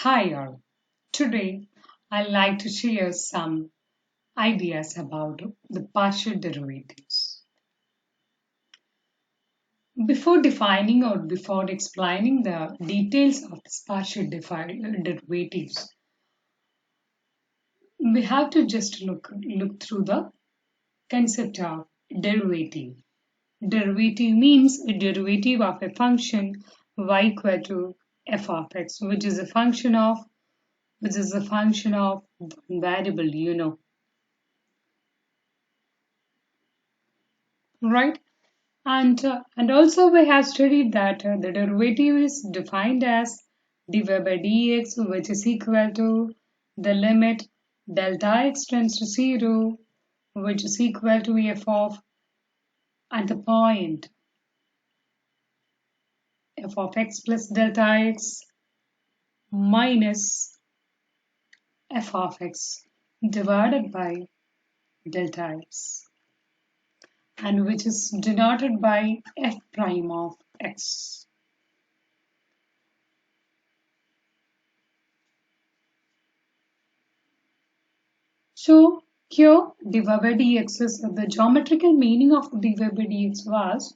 Hi all. Today I'd like to share some ideas about the partial derivatives. Before defining or before explaining the details of these partial derivatives, we have to just look through the concept of derivative. Derivative means a derivative of a function y equal to f of x, which is a function of one variable, right? And also we have studied that the derivative is defined as dy by dx, which is equal to the limit delta x tends to 0, which is equal to f of at the point f of x plus delta x minus f of x divided by delta x, and which is denoted by f prime of x. So here dy by dx is the geometrical meaning of dy by dx was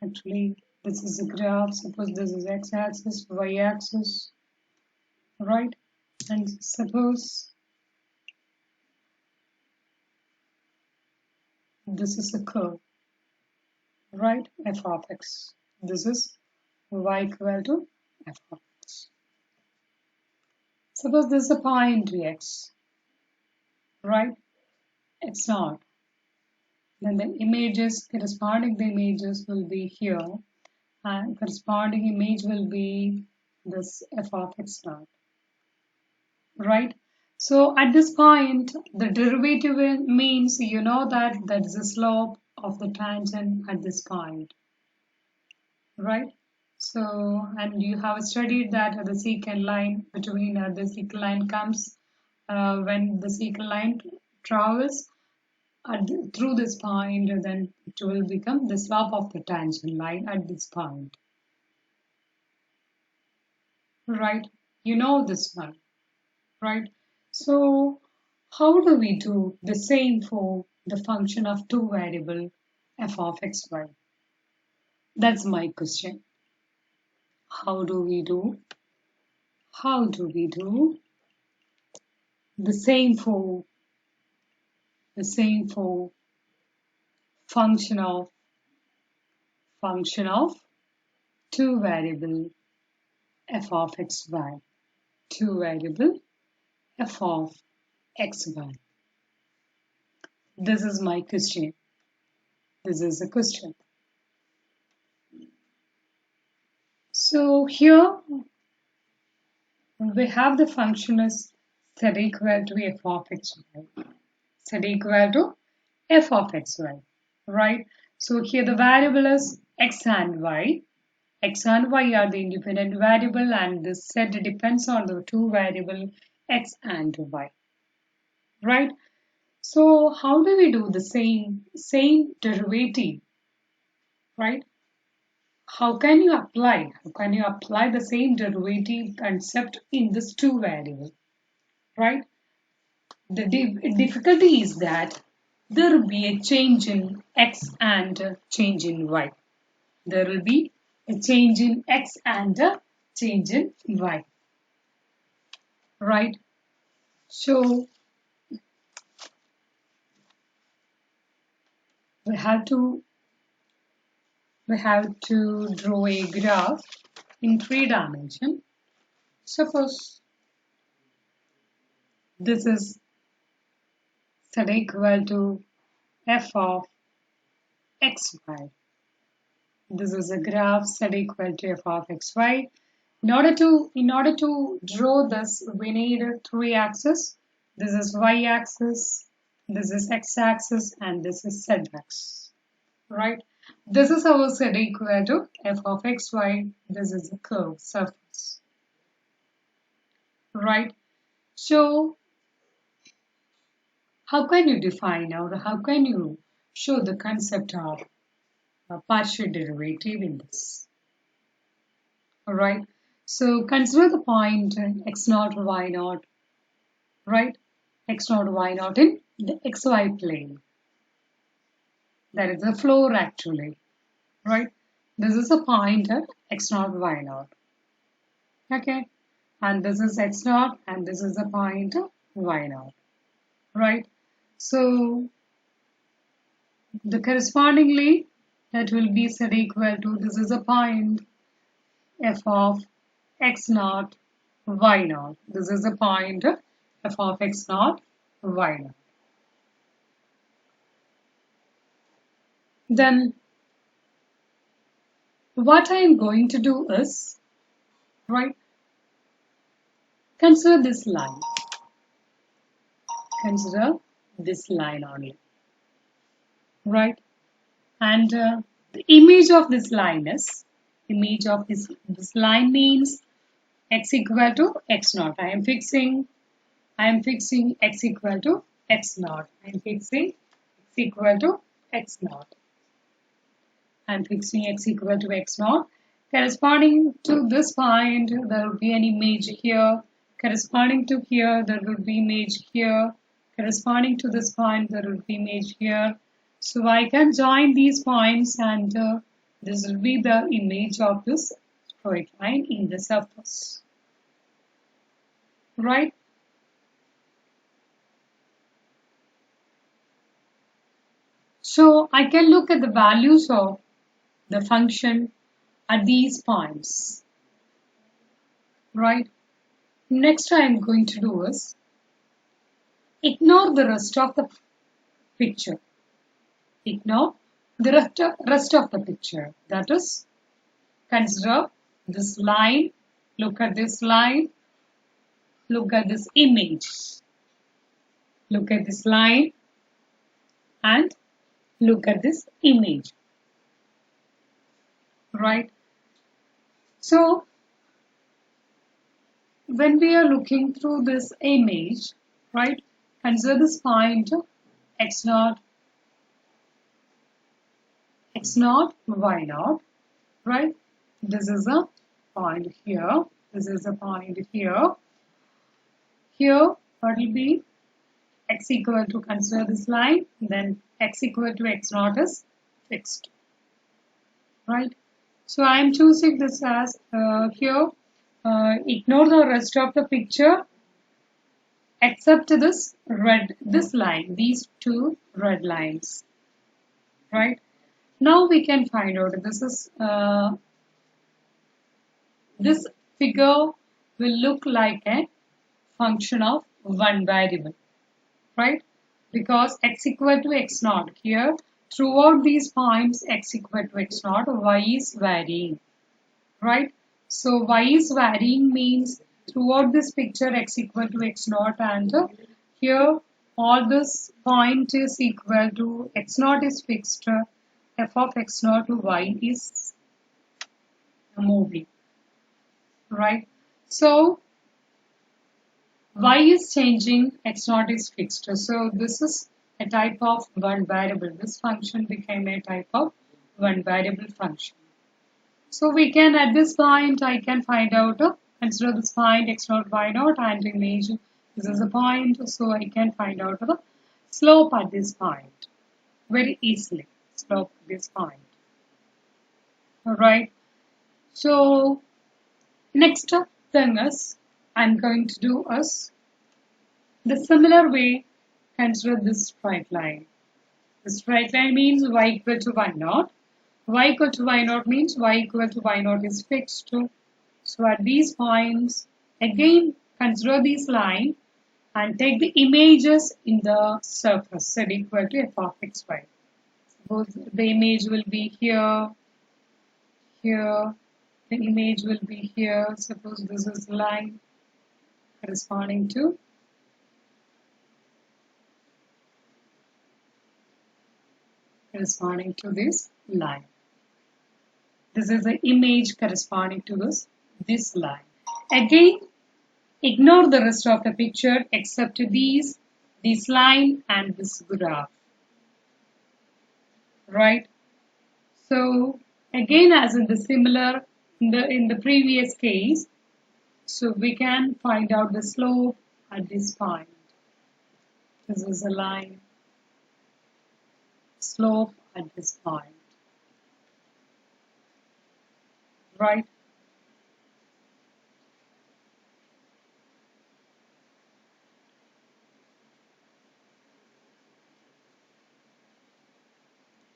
actually this is a graph. Suppose this is x-axis, y-axis, right? And suppose this is a curve, right? F of x. This is y equal to f of x. Suppose this is a point x, right? It's not. Then the images corresponding the images will be here, and corresponding image will be this f of x naught, right? So at this point, the derivative means you know that that's the slope of the tangent at this point, right? So, and you have studied that the secant line between the secant line comes when the secant line travels through this point, then it will become the slope of the tangent line at this point, right? You know this one, right? So how do we do the same for the function of two variable f of xy? That's my question. How do we do? How do we do the same for function of two variable f of xy, two variable f of xy? This is my question. This is a question. So here we have the function as z equal to f of xy. Z equal to f of xy, right? So here the variable is x and y. X and y are the independent variable, and this z depends on the two variable x and y, right? So how do we do the same derivative, right? How can you apply the same derivative concept in this two variable, right? The difficulty is that there will be a change in x and a change in y. There will be a change in x and a change in y, right? So we have to draw a graph in 3 dimensions. Suppose this is z equal to f of xy. This is a graph z equal to f of xy. In order to draw this, we need 3 axes. This is y-axis, this is x-axis, and this is z-axis, right? This is our z equal to f of xy. This is a curved surface, right? So how can you define or how can you show the concept of a partial derivative in this? All right. So consider the point x0, y0, right? X0, y0 in the xy plane. That is the floor actually, right? This is a point at x0, y0. Okay. And this is x0 and this is a point y0, right? So the correspondingly that will be z equal to, this is a point f of x0, y0. This is a point f of x0, y0. Then what I am going to do is, right, consider this line. Consider this line only, right? And the image of this line is, image of this line means x equal to x0. I am fixing x equal to x0. I am fixing x equal to x0. I am fixing x equal to x0. Corresponding to this point, there will be an image here. Corresponding to here, there will be image here. Corresponding to this point, there will be image here. So I can join these points and this will be the image of this straight line in the surface. Right? So I can look at the values of the function at these points. Right? Next I am going to do is ignore the rest of the picture. Ignore the rest of the picture. That is, consider this line, look at this line, look at this image, look at this line and look at this image, right? So when we are looking through this image, right, consider this point x0, y0, right? This is a point here, this is a point here. Here, what will be x equal to, consider this line, then x equal to x0 is fixed, right? So I am choosing this as here, ignore the rest of the picture except this line, these two red lines, right? Now we can find out, this figure will look like a function of one variable, right? Because x equal to x0, here throughout these points x equal to x0, y is varying, right? So y is varying means throughout this picture x equal to x0, and here all this point is equal to x0 is fixed, f of x0 to y is moving, right? So y is changing, x0 is fixed. So this is a type of one variable. This function became a type of one variable function. So we can, at this point, I can find out, consider this point x0, y0 and image. This is a point, so I can find out the slope at this point very easily. Slope at this point. Alright. So next thing is, I'm going to do is the similar way, consider this straight line. The straight line means y equal to y0. Y equal to y0 means y equal to y0 is fixed. So at these points, again consider this line and take the images in the surface z equal to f of xy. Suppose the image will be here, here, the image will be here. Suppose this is line corresponding to this line. This is the image corresponding to this line. Again, ignore the rest of the picture except this line and this graph. Right? So again, as in the similar in the previous case, So we can find out the slope at this point. This is a line, slope at this point, right?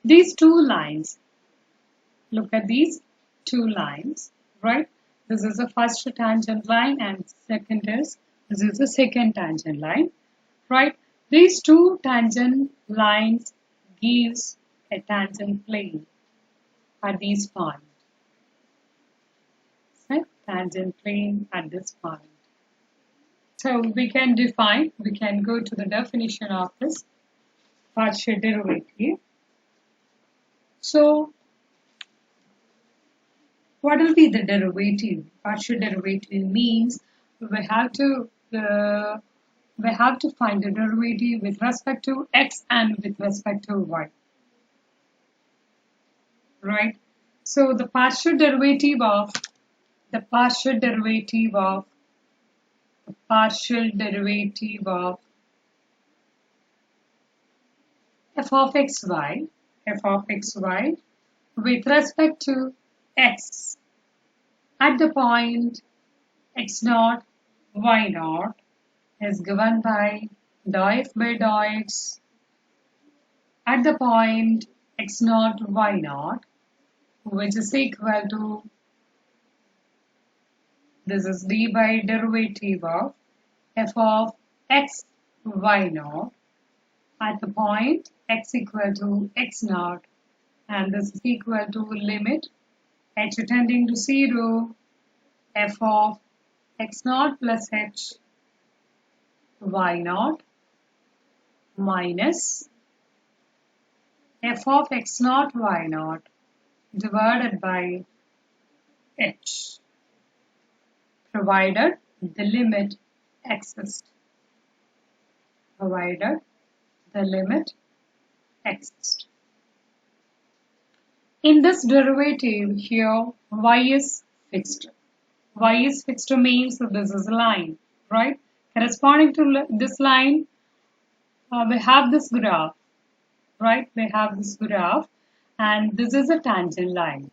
These two lines, look at these two lines, right? This is the first tangent line and this is the second tangent line, right? These two tangent lines gives a tangent plane at this point. Right? Tangent plane at this point. So we can go to the definition of this partial derivative. So what will be the derivative? Partial derivative means we have to find the derivative with respect to x and with respect to y, right? So the partial derivative of the partial derivative of f of xy with respect to x at the point x naught y naught is given by dou f by dou x at the point x naught y naught, which is equal to, this is d by derivative of f of x y naught at the point x equal to x naught, and this is equal to limit h tending to 0 f of x naught plus h y naught minus f of x naught y naught divided by h, provided the limit exists. Provided the limit exists. In this derivative here, y is fixed. Y is fixed means this is a line, right? Corresponding to this line, we have this graph, right? We have this graph, and this is a tangent line,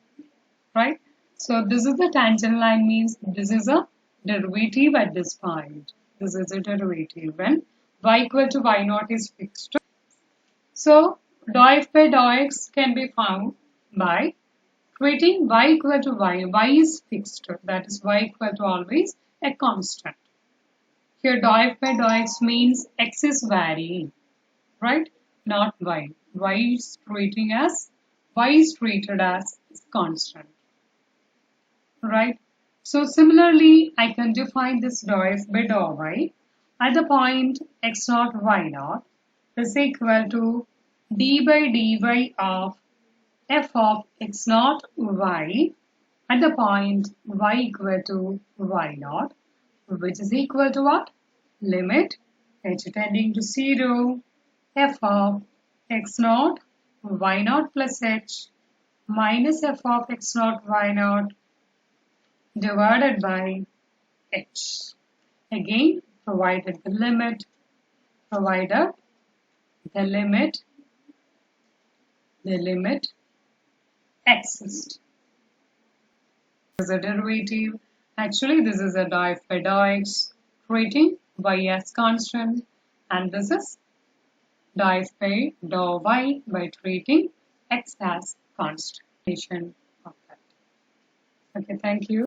right? So this is the tangent line means this is a derivative at this point. This is a derivative when y equal to y naught is fixed. So dou f by dou x can be found by creating y equal to y. Y is fixed, that is y equal to always a constant. Here dou f by dou x means x is varying, right? Not y. Y is treated as constant, right? So similarly, I can define this dou f by dou y at the point x naught y naught is equal to d by dy of f of x naught y at the point y equal to y naught, which is equal to what? Limit h tending to 0 f of x naught y naught plus h minus f of x naught y naught divided by h. Again, provided the limit exists. This is a derivative. Actually, this is a dou f by dou x, treating y as constant, and this is dou f by dou y by treating x as constant. Of that. Okay, thank you.